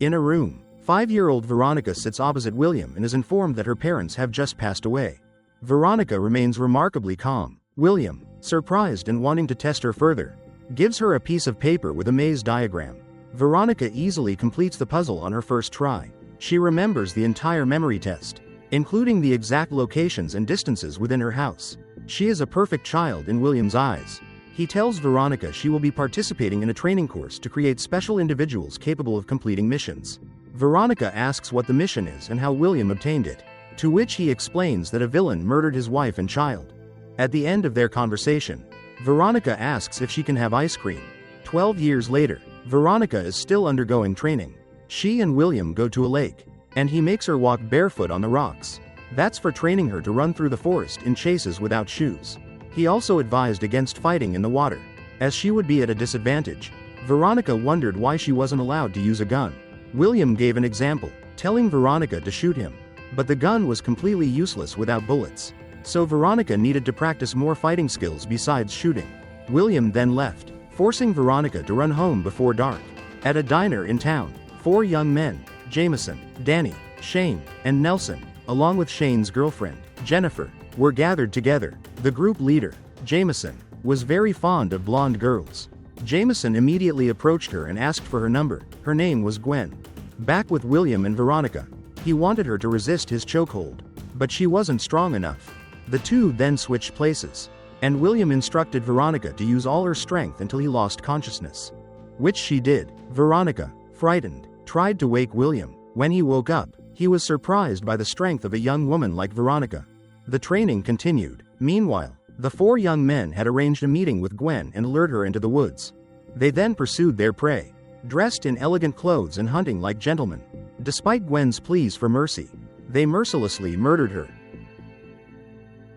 In a room, 5-year-old Veronica sits opposite William and is informed that her parents have just passed away. Veronica remains remarkably calm. William, surprised and wanting to test her further, gives her a piece of paper with a maze diagram. Veronica easily completes the puzzle on her first try. She remembers the entire memory test, including the exact locations and distances within her house. She is a perfect child in William's eyes. He tells Veronica she will be participating in a training course to create special individuals capable of completing missions. Veronica asks what the mission is and how William obtained it, to which he explains that a villain murdered his wife and child. At the end of their conversation, Veronica asks if she can have ice cream. 12 years later, Veronica is still undergoing training. She and William go to a lake, and he makes her walk barefoot on the rocks. That's for training her to run through the forest in chases without shoes. He also advised against fighting in the water, as she would be at a disadvantage. Veronica wondered why she wasn't allowed to use a gun. William gave an example, telling Veronica to shoot him, but the gun was completely useless without bullets. So Veronica needed to practice more fighting skills besides shooting. William then left, forcing Veronica to run home before dark. At a diner in town, 4 young men, Jameson, Danny, Shane, and Nelson, along with Shane's girlfriend, Jennifer, were gathered together. The group leader, Jameson, was very fond of blonde girls. Jameson immediately approached her and asked for her number. Her name was Gwen. Back with William and Veronica, he wanted her to resist his chokehold, but she wasn't strong enough. The two then switched places, and William instructed Veronica to use all her strength until he lost consciousness, which she did. Veronica, frightened, tried to wake William. When he woke up, he was surprised by the strength of a young woman like Veronica. The training continued. Meanwhile, the 4 young men had arranged a meeting with Gwen and lured her into the woods. They then pursued their prey, dressed in elegant clothes and hunting like gentlemen. Despite Gwen's pleas for mercy, they mercilessly murdered her.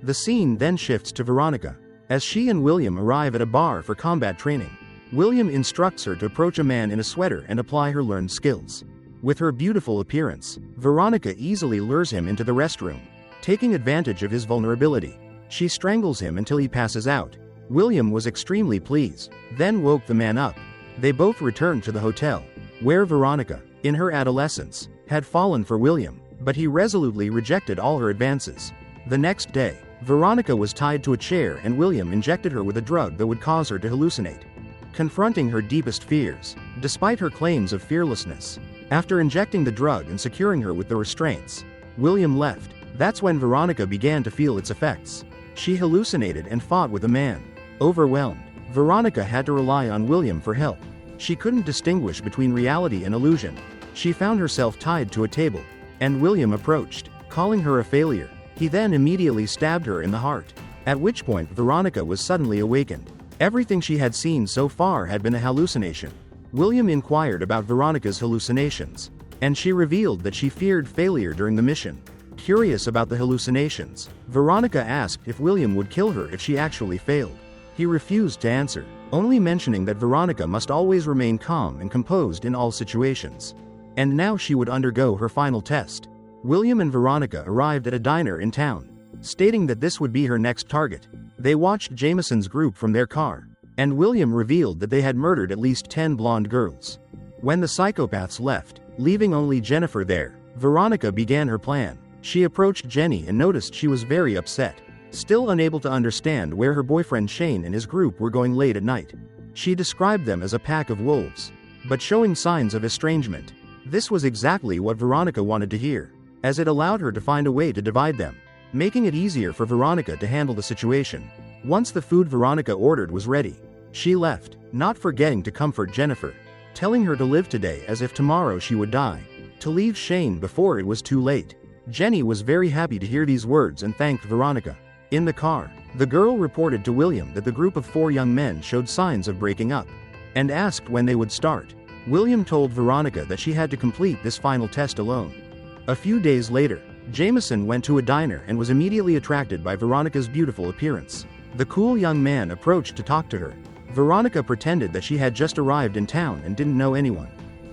The scene then shifts to Veronica, as she and William arrive at a bar for combat training. William instructs her to approach a man in a sweater and apply her learned skills. With her beautiful appearance, Veronica easily lures him into the restroom. Taking advantage of his vulnerability, she strangles him until he passes out. William was extremely pleased, then woke the man up. They both returned to the hotel, where Veronica, in her adolescence, had fallen for William, but he resolutely rejected all her advances. The next day, Veronica was tied to a chair and William injected her with a drug that would cause her to hallucinate, confronting her deepest fears, despite her claims of fearlessness. After injecting the drug and securing her with the restraints, William left. That's when Veronica began to feel its effects. She hallucinated and fought with a man. Overwhelmed, Veronica had to rely on William for help. She couldn't distinguish between reality and illusion. She found herself tied to a table, and William approached, calling her a failure. He then immediately stabbed her in the heart, at which point Veronica was suddenly awakened. Everything she had seen so far had been a hallucination. William inquired about Veronica's hallucinations, and she revealed that she feared failure during the mission. Curious about the hallucinations, Veronica asked if William would kill her if she actually failed. He refused to answer, only mentioning that Veronica must always remain calm and composed in all situations. And now she would undergo her final test. William and Veronica arrived at a diner in town, stating that this would be her next target. They watched Jameson's group from their car, and William revealed that they had murdered at least 10 blonde girls. When the psychopaths left, leaving only Jennifer there, Veronica began her plan. She approached Jenny and noticed she was very upset, still unable to understand where her boyfriend Shane and his group were going late at night. She described them as a pack of wolves, but showing signs of estrangement. This was exactly what Veronica wanted to hear, as it allowed her to find a way to divide them, making it easier for Veronica to handle the situation. Once the food Veronica ordered was ready, she left, not forgetting to comfort Jennifer, telling her to live today as if tomorrow she would die, to leave Shane before it was too late. Jenny was very happy to hear these words and thanked Veronica. In the car, the girl reported to William that the group of 4 young men showed signs of breaking up, and asked when they would start. William told Veronica that she had to complete this final test alone. A few days later, Jameson went to a diner and was immediately attracted by Veronica's beautiful appearance. The cool young man approached to talk to her. Veronica pretended that she had just arrived in town and didn't know anyone.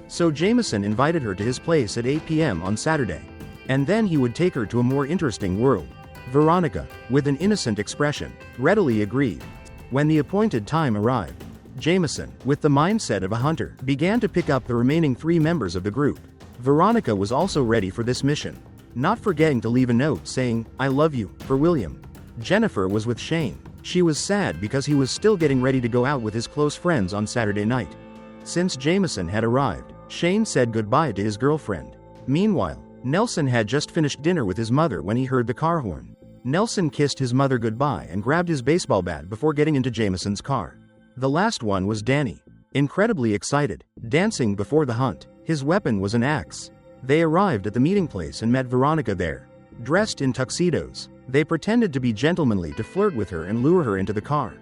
So Jameson invited her to his place at 8 p.m. on Saturday, and then he would take her to a more interesting world. Veronica, with an innocent expression, readily agreed. When the appointed time arrived, Jameson, with the mindset of a hunter, began to pick up the remaining 3 members of the group. Veronica was also ready for this mission, not forgetting to leave a note saying, "I love you," for William. Jennifer was with Shane. She was sad because he was still getting ready to go out with his close friends on Saturday night. Since Jameson had arrived, Shane said goodbye to his girlfriend. Meanwhile, Nelson had just finished dinner with his mother when he heard the car horn. Nelson kissed his mother goodbye and grabbed his baseball bat before getting into Jameson's car. The last one was Danny. Incredibly excited, dancing before the hunt. His weapon was an axe. They arrived at the meeting place and met Veronica there. Dressed in tuxedos, they pretended to be gentlemanly to flirt with her and lure her into the car.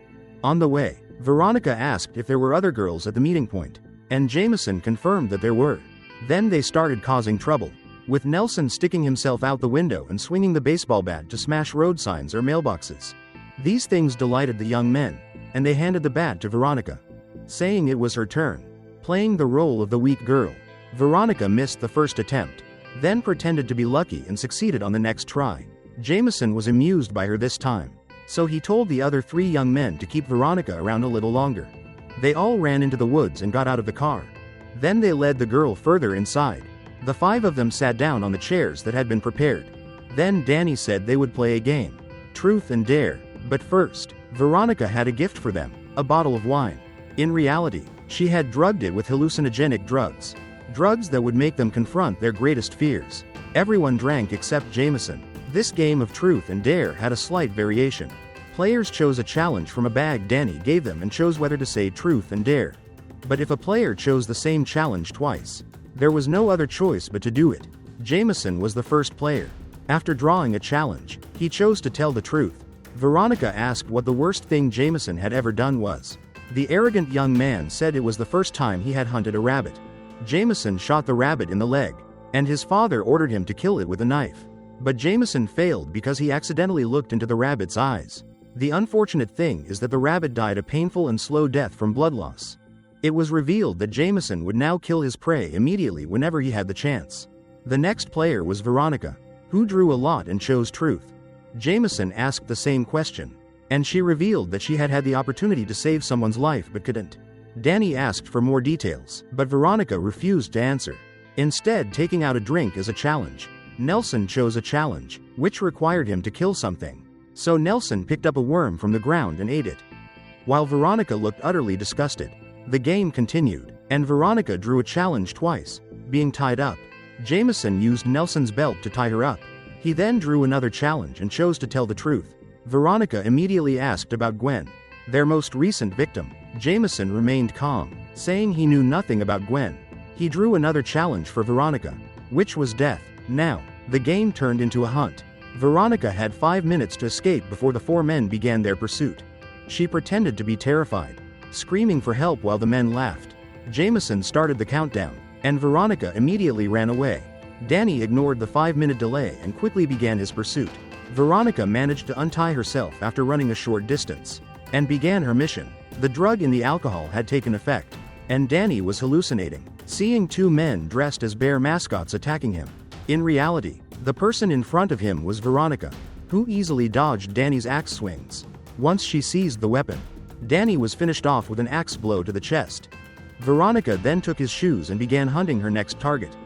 On the way, Veronica asked if there were other girls at the meeting point, and Jameson confirmed that there were. Then they started causing trouble, with Nelson sticking himself out the window and swinging the baseball bat to smash road signs or mailboxes. These things delighted the young men, and they handed the bat to Veronica, saying it was her turn. Playing the role of the weak girl, Veronica missed the first attempt, then pretended to be lucky and succeeded on the next try. Jameson was amused by her this time, so he told the other 3 young men to keep Veronica around a little longer. They all ran into the woods and got out of the car. Then they led the girl further inside. The 5 of them sat down on the chairs that had been prepared. Then Danny said they would play a game, Truth and Dare, but first, Veronica had a gift for them, a bottle of wine. In reality, she had drugged it with hallucinogenic drugs. Drugs that would make them confront their greatest fears. Everyone drank except Jameson. This game of Truth and Dare had a slight variation. Players chose a challenge from a bag Danny gave them and chose whether to say Truth and Dare. But if a player chose the same challenge twice, there was no other choice but to do it. Jameson was the first player. After drawing a challenge, he chose to tell the truth. Veronica asked what the worst thing Jameson had ever done was. The arrogant young man said it was the first time he had hunted a rabbit. Jameson shot the rabbit in the leg, and his father ordered him to kill it with a knife. But Jameson failed because he accidentally looked into the rabbit's eyes. The unfortunate thing is that the rabbit died a painful and slow death from blood loss. It was revealed that Jameson would now kill his prey immediately whenever he had the chance. The next player was Veronica, who drew a lot and chose Truth. Jameson asked the same question, and she revealed that she had had the opportunity to save someone's life but couldn't. Danny asked for more details, but Veronica refused to answer, instead taking out a drink as a challenge. Nelson chose a challenge, which required him to kill something. So Nelson picked up a worm from the ground and ate it. While Veronica looked utterly disgusted, the game continued, and Veronica drew a challenge twice, being tied up. Jameson used Nelson's belt to tie her up. He then drew another challenge and chose to tell the truth. Veronica immediately asked about Gwen, their most recent victim. Jameson remained calm, saying he knew nothing about Gwen. He drew another challenge for Veronica, which was death. Now, the game turned into a hunt. Veronica had 5 minutes to escape before the 4 men began their pursuit. She pretended to be terrified, screaming for help while the men laughed. Jameson started the countdown, and Veronica immediately ran away. Danny ignored the 5-minute delay and quickly began his pursuit. Veronica managed to untie herself after running a short distance, and began her mission. The drug in the alcohol had taken effect, and Danny was hallucinating, seeing 2 men dressed as bear mascots attacking him. In reality, the person in front of him was Veronica, who easily dodged Danny's axe swings. Once she seized the weapon, Danny was finished off with an axe blow to the chest. Veronica then took his shoes and began hunting her next target.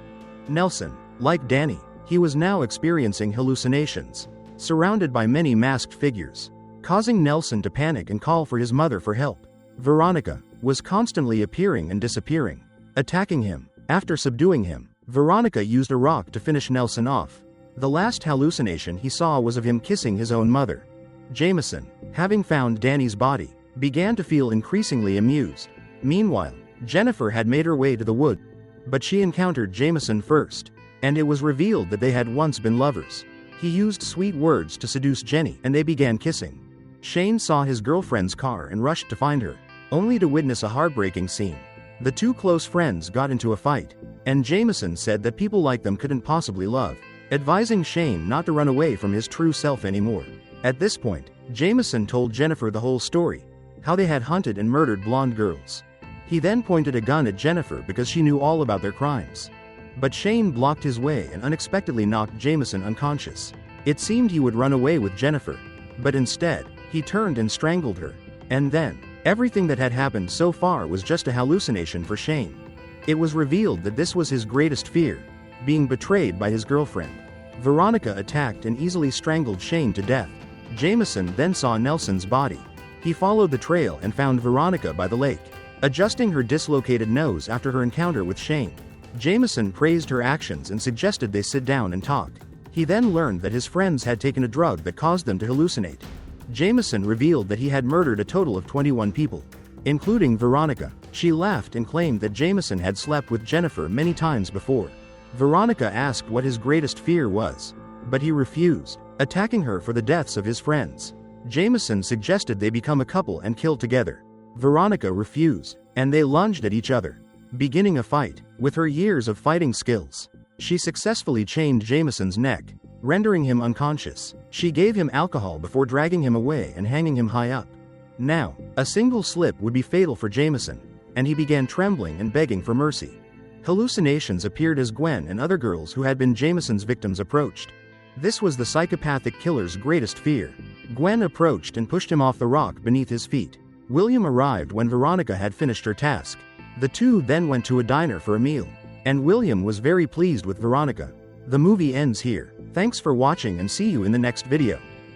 Nelson. Like Danny, he was now experiencing hallucinations, surrounded by many masked figures, causing Nelson to panic and call for his mother for help. Veronica was constantly appearing and disappearing, attacking him. After subduing him, Veronica used a rock to finish Nelson off. The last hallucination he saw was of him kissing his own mother. Jameson, having found Danny's body, began to feel increasingly amused. Meanwhile, Jennifer had made her way to the wood, but she encountered Jameson first, and it was revealed that they had once been lovers. He used sweet words to seduce Jenny, and they began kissing. Shane saw his girlfriend's car and rushed to find her, only to witness a heartbreaking scene. The 2 close friends got into a fight, and Jameson said that people like them couldn't possibly love, advising Shane not to run away from his true self anymore. At this point, Jameson told Jennifer the whole story, how they had hunted and murdered blonde girls. He then pointed a gun at Jennifer because she knew all about their crimes. But Shane blocked his way and unexpectedly knocked Jameson unconscious. It seemed he would run away with Jennifer, but instead, he turned and strangled her. And then, Everything that had happened so far was just a hallucination for Shane. It was revealed that this was his greatest fear, being betrayed by his girlfriend. Veronica attacked and easily strangled Shane to death. Jameson then saw Nelson's body. He followed the trail and found Veronica by the lake, adjusting her dislocated nose after her encounter with Shane. Jameson praised her actions and suggested they sit down and talk. He then learned that his friends had taken a drug that caused them to hallucinate. Jameson revealed that he had murdered a total of 21 people, including Veronica. She laughed and claimed that Jameson had slept with Jennifer many times before. Veronica asked what his greatest fear was, but he refused, attacking her for the deaths of his friends. Jameson suggested they become a couple and kill together. Veronica refused, and they lunged at each other, beginning a fight. With her years of fighting skills, she successfully chained Jameson's neck, rendering him unconscious. She gave him alcohol before dragging him away and hanging him high up. Now, a single slip would be fatal for Jameson, and he began trembling and begging for mercy. Hallucinations appeared as Gwen and other girls who had been Jameson's victims approached. This was the psychopathic killer's greatest fear. Gwen approached and pushed him off the rock beneath his feet. William arrived when Veronica had finished her task. The two then went to a diner for a meal, and William was very pleased with Veronica. The movie ends here. Thanks for watching and see you in the next video.